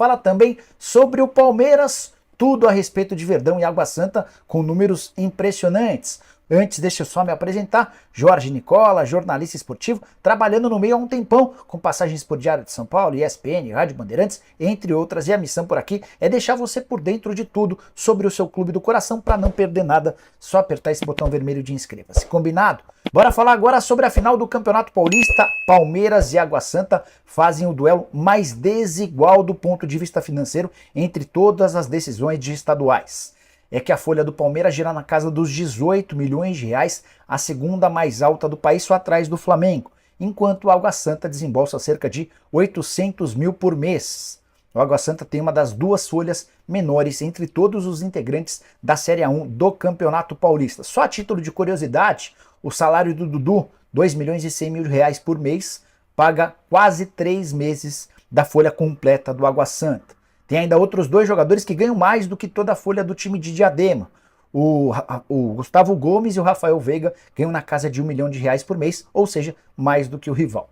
fala também sobre o Palmeiras, tudo a respeito de Verdão e Água Santa, com números impressionantes. Antes, deixa eu só me apresentar, Jorge Nicola, jornalista esportivo, trabalhando no meio há um tempão, com passagens por Diário de São Paulo, ESPN, Rádio Bandeirantes, entre outras, e a missão por aqui é deixar você por dentro de tudo sobre o seu clube do coração, para não perder nada, só apertar esse botão vermelho de inscreva-se. Combinado? Bora falar agora sobre a final do Campeonato Paulista. Palmeiras e Água Santa fazem o duelo mais desigual do ponto de vista financeiro entre todas as decisões de estaduais. É que a folha do Palmeiras gira na casa dos 18 milhões de reais, a segunda mais alta do país, só atrás do Flamengo, enquanto o Água Santa desembolsa cerca de 800 mil por mês. O Água Santa tem uma das duas folhas menores entre todos os integrantes da Série A1 do Campeonato Paulista. Só a título de curiosidade, o salário do Dudu, 2 milhões e 100 mil reais por mês, paga quase 3 meses da folha completa do Água Santa. Tem ainda outros dois jogadores que ganham mais do que toda a folha do time de Diadema. O Gustavo Gomes e o Rafael Veiga ganham na casa de 1 milhão de reais por mês, ou seja, mais do que o rival.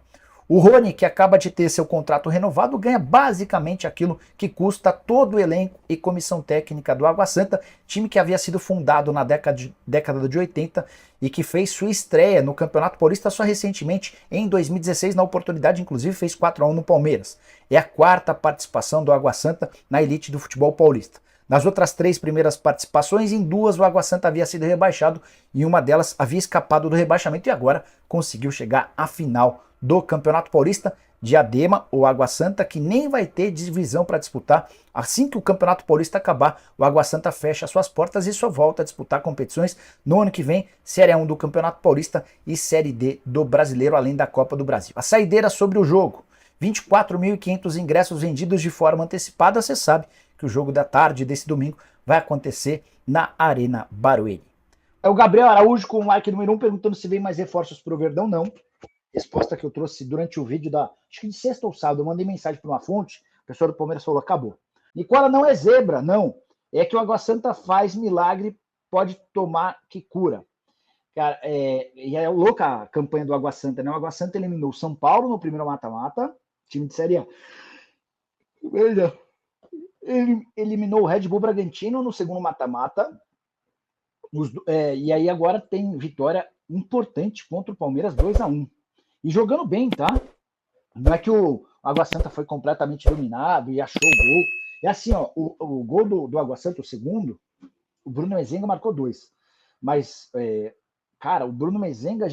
O Rony, que acaba de ter seu contrato renovado, ganha basicamente aquilo que custa todo o elenco e comissão técnica do Água Santa, time que havia sido fundado na década de 80 e que fez sua estreia no Campeonato Paulista só recentemente, em 2016, na oportunidade, inclusive, fez 4-1 no Palmeiras. É a quarta participação do Água Santa na elite do futebol paulista. Nas outras 3 primeiras participações, em 2 o Água Santa havia sido rebaixado e uma delas havia escapado do rebaixamento e agora conseguiu chegar à final do Campeonato Paulista. Diadema ou Água Santa, que nem vai ter divisão para disputar. Assim que o Campeonato Paulista acabar, o Água Santa fecha suas portas e só volta a disputar competições no ano que vem, Série A1 do Campeonato Paulista e Série D do Brasileiro, além da Copa do Brasil. A saideira sobre o jogo: 24.500 ingressos vendidos de forma antecipada. Você sabe que o jogo da tarde desse domingo vai acontecer na Arena Barueri. É o Gabriel Araújo com o like número 1 perguntando se vem mais reforços para o Verdão. Não. Resposta que eu trouxe durante o vídeo acho que de sexta ou sábado, eu mandei mensagem para uma fonte, o pessoal do Palmeiras falou, acabou. Nicola, não é zebra, não. É que o Água Santa faz milagre, pode tomar que cura. Cara, e é louca a campanha do Água Santa, né? O Água Santa eliminou o São Paulo no primeiro mata-mata, time de Série A. Ele eliminou o Red Bull Bragantino no segundo mata-mata. E aí agora tem vitória importante contra o Palmeiras, 2-1. E jogando bem, tá? Não é que o Água Santa foi completamente dominado e achou o gol. É assim, ó, o gol do Água Santa, o segundo, o Bruno Mezenga marcou 2. Mas, cara, o Bruno Mezenga,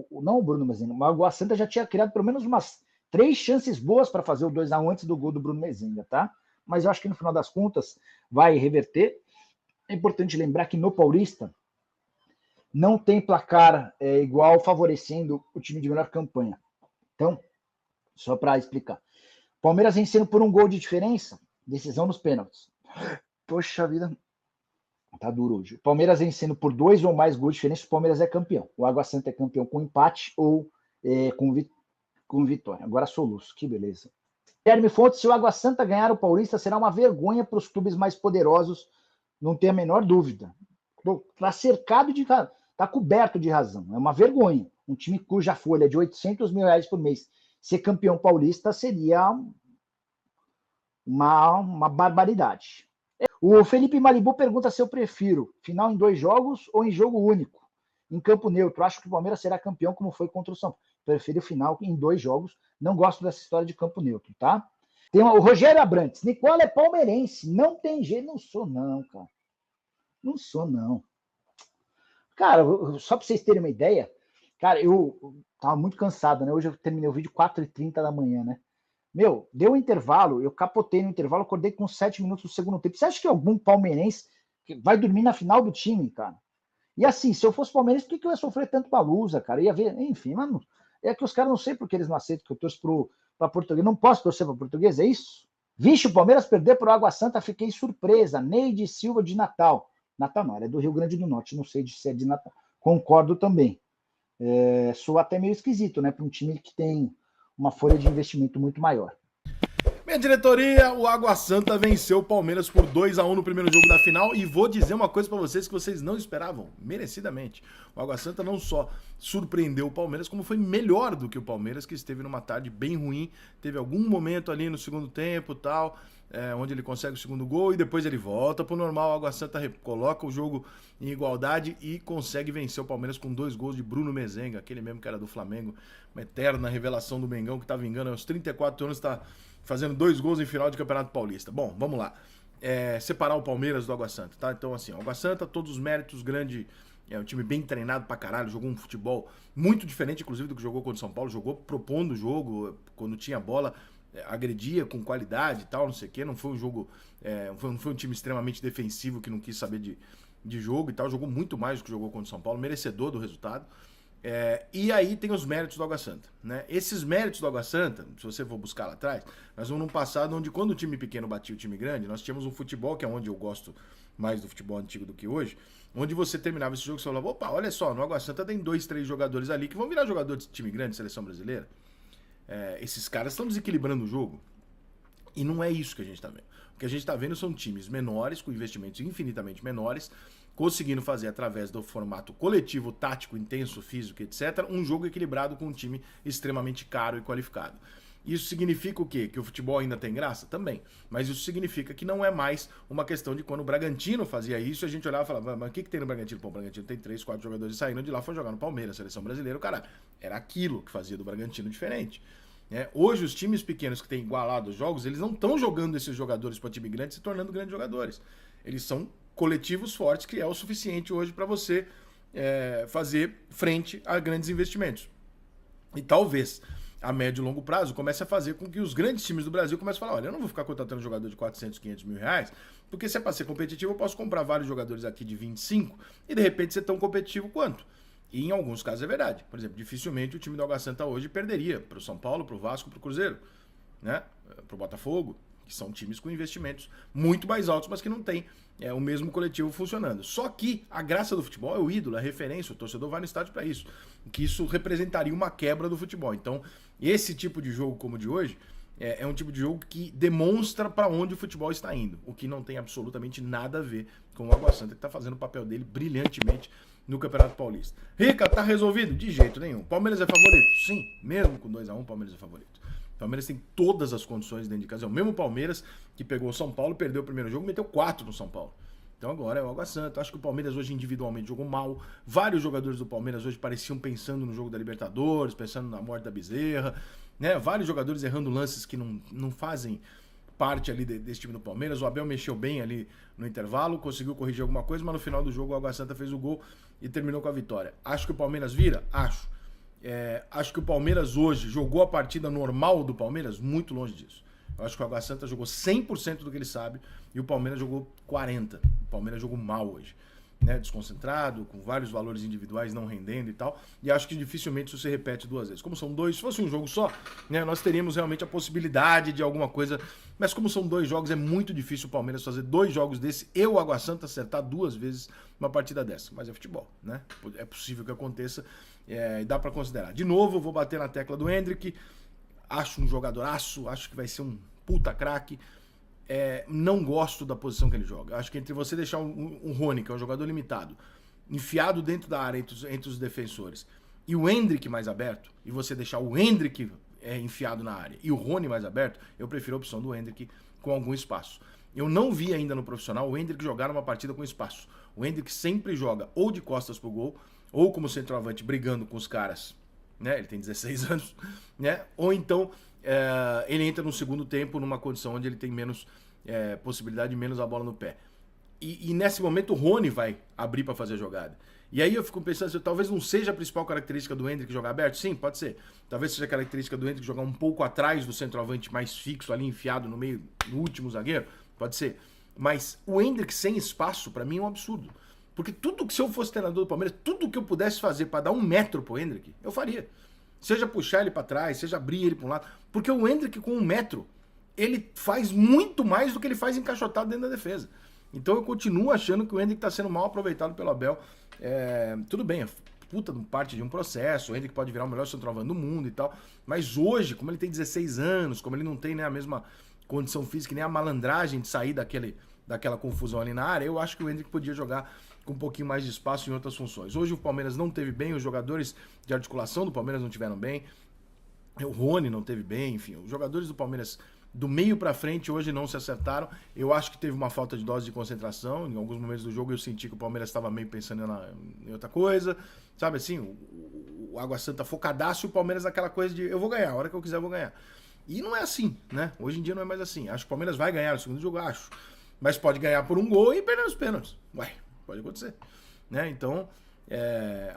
não o Bruno Mezenga, mas o Água Santa já tinha criado pelo menos umas 3 chances boas para fazer o 2-1 antes do gol do Bruno Mezenga, tá? Mas eu acho que no final das contas vai reverter. É importante lembrar que no Paulista não tem placar igual favorecendo o time de melhor campanha. Então, só para explicar. Palmeiras vencendo por 1 gol de diferença, decisão nos pênaltis. Poxa vida, tá duro hoje. Palmeiras vencendo por 2 ou mais gols de diferença, o Palmeiras é campeão. O Água Santa é campeão com empate ou com vitória. Agora soluço, que beleza. Guilherme Fontes, se o Água Santa ganhar o Paulista, será uma vergonha para os clubes mais poderosos, não tem a menor dúvida. Está cercado de... Está coberto de razão. É uma vergonha. Um time cuja folha é de 800 mil reais por mês ser campeão paulista seria uma barbaridade. O Felipe Malibu pergunta se eu prefiro final em 2 jogos ou em jogo único, em campo neutro. Acho que o Palmeiras será campeão como foi contra o São Paulo. Prefiro final em 2 jogos. Não gosto dessa história de campo neutro, tá? Tem o Rogério Abrantes. Nicola é palmeirense. Não tem jeito. Não sou não, cara. Não sou não. Cara, só para vocês terem uma ideia, cara, eu tava muito cansado, né? Hoje eu terminei o vídeo 4h30 da manhã, né? Meu, deu um intervalo, eu capotei no intervalo, acordei com 7 minutos do segundo tempo. Você acha que algum palmeirense vai dormir na final do time, cara? E assim, se eu fosse palmeirense, por que eu ia sofrer tanto com a Lusa, cara? Eu ia ver, enfim, mano. É que os caras não sei porque eles não aceitam que eu torço para português. Não posso torcer para português, é isso? Vixe, o Palmeiras perder pro Água Santa, fiquei surpresa. Neide Silva de Natal. Natal não, é do Rio Grande do Norte, não sei se é de Natal. Concordo também. Sou até meio esquisito, né, para um time que tem uma folha de investimento muito maior. Minha diretoria, o Água Santa venceu o Palmeiras por 2-1 no primeiro jogo da final e vou dizer uma coisa pra vocês que vocês não esperavam, merecidamente. O Água Santa não só surpreendeu o Palmeiras, como foi melhor do que o Palmeiras, que esteve numa tarde bem ruim, teve algum momento ali no segundo tempo e tal, onde ele consegue o segundo gol e depois ele volta pro normal. O Água Santa coloca o jogo em igualdade e consegue vencer o Palmeiras com 2 gols de Bruno Mezenga, aquele mesmo que era do Flamengo, uma eterna revelação do Mengão que tá vingando aos 34 anos, tá fazendo 2 gols em final de Campeonato Paulista. Bom, vamos lá. Separar o Palmeiras do Água Santa, tá? Então, assim, o Água Santa, todos os méritos, grande. É um time bem treinado pra caralho, jogou um futebol muito diferente, inclusive, do que jogou contra o São Paulo. Jogou propondo o jogo, quando tinha bola, agredia com qualidade e tal, não sei o quê. Não foi um jogo. Não foi um time extremamente defensivo que não quis saber de jogo e tal. Jogou muito mais do que jogou contra o São Paulo, merecedor do resultado. E aí tem os méritos do Água Santa, né? Esses méritos do Água Santa, se você for buscar lá atrás, nós vamos num passado onde quando o time pequeno batia o time grande, nós tínhamos um futebol, que é onde eu gosto mais do futebol antigo do que hoje, onde você terminava esse jogo e você falava, opa, olha só, no Água Santa tem 2, 3 jogadores ali que vão virar jogadores de time grande, seleção brasileira. Esses caras estão desequilibrando o jogo. E não é isso que a gente tá vendo. O que a gente tá vendo são times menores, com investimentos infinitamente menores, conseguindo fazer através do formato coletivo, tático, intenso, físico, etc., um jogo equilibrado com um time extremamente caro e qualificado. Isso significa o quê? Que o futebol ainda tem graça? Também. Mas isso significa que não é mais uma questão de quando o Bragantino fazia isso, a gente olhava e falava, mas o que tem no Bragantino? Pô, o Bragantino tem 3, 4 jogadores saindo de lá, foi jogar no Palmeiras, seleção brasileira, o cara. Era aquilo que fazia do Bragantino diferente. Hoje, os times pequenos que têm igualado os jogos, eles não estão jogando esses jogadores para time grande se tornando grandes jogadores. Eles são coletivos fortes, que é o suficiente hoje para você fazer frente a grandes investimentos. E talvez, a médio e longo prazo, comece a fazer com que os grandes times do Brasil comecem a falar, olha, eu não vou ficar contratando jogador de 400, 500 mil reais, porque se é para ser competitivo, eu posso comprar vários jogadores aqui de 25 e de repente ser tão competitivo quanto. E em alguns casos é verdade. Por exemplo, dificilmente o time do Água Santa hoje perderia para o São Paulo, para o Vasco, para o Cruzeiro, né? Para o Botafogo, que são times com investimentos muito mais altos, mas que não tem o mesmo coletivo funcionando. Só que a graça do futebol é o ídolo, a referência, o torcedor vai no estádio para isso. Que isso representaria uma quebra do futebol. Então, esse tipo de jogo como o de hoje é um tipo de jogo que demonstra para onde o futebol está indo, o que não tem absolutamente nada a ver com o Água Santa, que está fazendo o papel dele brilhantemente no Campeonato Paulista. Rica, tá resolvido? De jeito nenhum. Palmeiras é favorito? Sim, mesmo com 2-1, Palmeiras é favorito. O Palmeiras tem todas as condições dentro de casa. É o mesmo Palmeiras que pegou o São Paulo, perdeu o primeiro jogo e meteu 4 no São Paulo. Então agora é o Água Santa. Acho que o Palmeiras hoje individualmente jogou mal. Vários jogadores do Palmeiras hoje pareciam pensando no jogo da Libertadores, pensando na morte da Bezerra, né? Vários jogadores errando lances que não fazem parte ali desse time do Palmeiras. O Abel mexeu bem ali no intervalo, conseguiu corrigir alguma coisa, mas no final do jogo o Água Santa fez o gol e terminou com a vitória. Acho que o Palmeiras vira? Acho. Acho que o Palmeiras hoje jogou a partida normal do Palmeiras? Muito longe disso. Eu acho que o Água Santa jogou 100% do que ele sabe e o Palmeiras jogou 40%. O Palmeiras jogou mal hoje, né? Desconcentrado, com vários valores individuais não rendendo e tal. E acho que dificilmente isso se repete 2 vezes. Como são 2, se fosse um jogo só, né, nós teríamos realmente a possibilidade de alguma coisa. Mas como são 2 jogos, é muito difícil o Palmeiras fazer 2 jogos desse e o Água Santa acertar 2 vezes uma partida dessa. Mas é futebol, né? É possível que aconteça e dá pra considerar. De novo, eu vou bater na tecla do Endrick. Acho um jogadoraço, acho que vai ser um puta craque. Não gosto da posição que ele joga. Acho que entre você deixar um Rony, que é um jogador limitado, enfiado dentro da área entre os defensores, e o Endrick mais aberto, e você deixar o Endrick enfiado na área e o Rony mais aberto, eu prefiro a opção do Endrick com algum espaço. Eu não vi ainda no profissional o Endrick jogar uma partida com espaço. O Endrick sempre joga ou de costas pro gol, ou como centroavante brigando com os caras, né? Ele tem 16 anos, né? Ou então ele entra no segundo tempo numa condição onde ele tem menos possibilidade, menos a bola no pé. E nesse momento o Rony vai abrir para fazer a jogada. E aí eu fico pensando, assim, talvez não seja a principal característica do Endrick jogar aberto? Sim, pode ser. Talvez seja a característica do Endrick jogar um pouco atrás do centroavante mais fixo, ali enfiado no meio, no último zagueiro? Pode ser. Mas o Endrick sem espaço, para mim, é um absurdo. Porque tudo que, se eu fosse treinador do Palmeiras, tudo que eu pudesse fazer para dar 1 metro pro Endrick, eu faria. Seja puxar ele para trás, seja abrir ele para um lado. Porque o Endrick com 1 metro, ele faz muito mais do que ele faz encaixotado dentro da defesa. Então eu continuo achando que o Endrick está sendo mal aproveitado pelo Abel. Tudo bem, puta parte de um processo, o Endrick pode virar o melhor centroavante do mundo e tal. Mas hoje, como ele tem 16 anos, como ele não tem, né, a mesma condição física, nem a malandragem de sair daquela confusão ali na área, eu acho que o Endrick podia jogar com um pouquinho mais de espaço em outras funções. Hoje o Palmeiras não teve bem, os jogadores de articulação do Palmeiras não tiveram bem, o Rony não teve bem, enfim, os jogadores do Palmeiras do meio pra frente hoje não se acertaram. Eu acho que teve uma falta de dose de concentração. Em alguns momentos do jogo eu senti que o Palmeiras estava meio pensando em outra coisa. Sabe assim, o Água Santa focadaço e o Palmeiras naquela coisa de eu vou ganhar, a hora que eu quiser eu vou ganhar. E não é assim, né? Hoje em dia não é mais assim. Acho que o Palmeiras vai ganhar no segundo jogo, acho. Mas pode ganhar por um gol e perder os pênaltis. Ué, pode acontecer. Né? Então,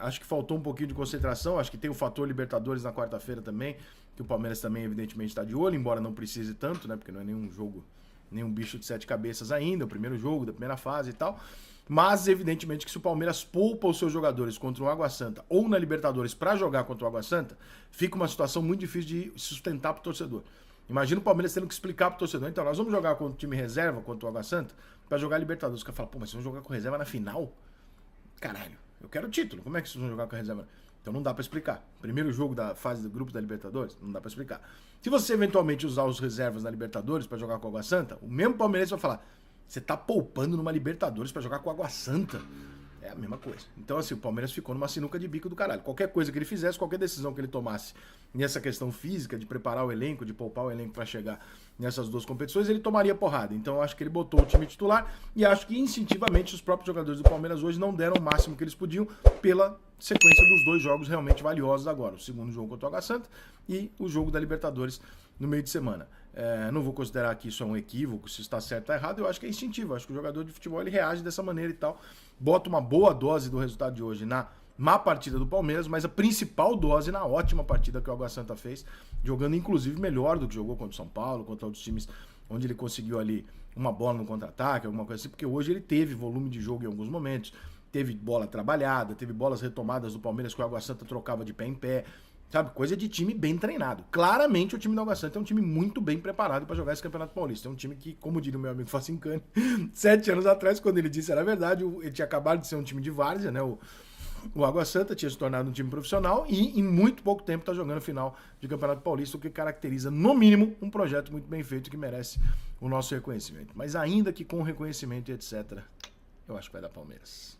acho que faltou um pouquinho de concentração. Acho que tem o fator Libertadores na quarta-feira também, que o Palmeiras também evidentemente está de olho, embora não precise tanto, né? Porque não é nenhum jogo, nenhum bicho de 7 cabeças ainda, o primeiro jogo da primeira fase e tal. Mas evidentemente que se o Palmeiras poupa os seus jogadores contra o Água Santa ou na Libertadores para jogar contra o Água Santa, fica uma situação muito difícil de sustentar para o torcedor. Imagina o Palmeiras tendo que explicar para o torcedor, então nós vamos jogar contra o time reserva, contra o Água Santa, para jogar a Libertadores. O cara fala, pô, mas vocês vão jogar com reserva na final? Caralho, eu quero o título, como é que vocês vão jogar com a reserva? Então não dá pra explicar. Primeiro jogo da fase do grupo da Libertadores, não dá pra explicar. Se você eventualmente usar os reservas na Libertadores pra jogar com a Água Santa, o mesmo palmeirense vai falar, você tá poupando numa Libertadores pra jogar com a Água Santa? É a mesma coisa. Então assim, o Palmeiras ficou numa sinuca de bico do caralho. Qualquer coisa que ele fizesse, qualquer decisão que ele tomasse nessa questão física, de preparar o elenco, de poupar o elenco pra chegar nessas duas competições, ele tomaria porrada. Então eu acho que ele botou o time titular e acho que instintivamente os próprios jogadores do Palmeiras hoje não deram o máximo que eles podiam pela sequência dos dois jogos realmente valiosos agora. O segundo jogo contra o Água Santa e o jogo da Libertadores no meio de semana. Não vou considerar que isso é um equívoco, se está certo ou errado, eu acho que é instintivo. Eu acho que o jogador de futebol ele reage dessa maneira e tal. Bota uma boa dose do resultado de hoje na má partida do Palmeiras, mas a principal dose na ótima partida que o Água Santa fez, jogando inclusive melhor do que jogou contra o São Paulo, contra outros times onde ele conseguiu ali uma bola no contra-ataque, alguma coisa assim, porque hoje ele teve volume de jogo em alguns momentos, teve bola trabalhada, teve bolas retomadas do Palmeiras que o Água Santa trocava de pé em pé, sabe? Coisa de time bem treinado. Claramente o time do Água Santa é um time muito bem preparado para jogar esse Campeonato Paulista. É um time que, como diria o meu amigo Facincani, 7 anos atrás, quando ele disse era verdade, ele tinha acabado de ser um time de várzea, né? O Água Santa tinha se tornado um time profissional e em muito pouco tempo está jogando final de Campeonato Paulista, o que caracteriza, no mínimo, um projeto muito bem feito que merece o nosso reconhecimento. Mas ainda que com reconhecimento e etc., eu acho que vai dar Palmeiras.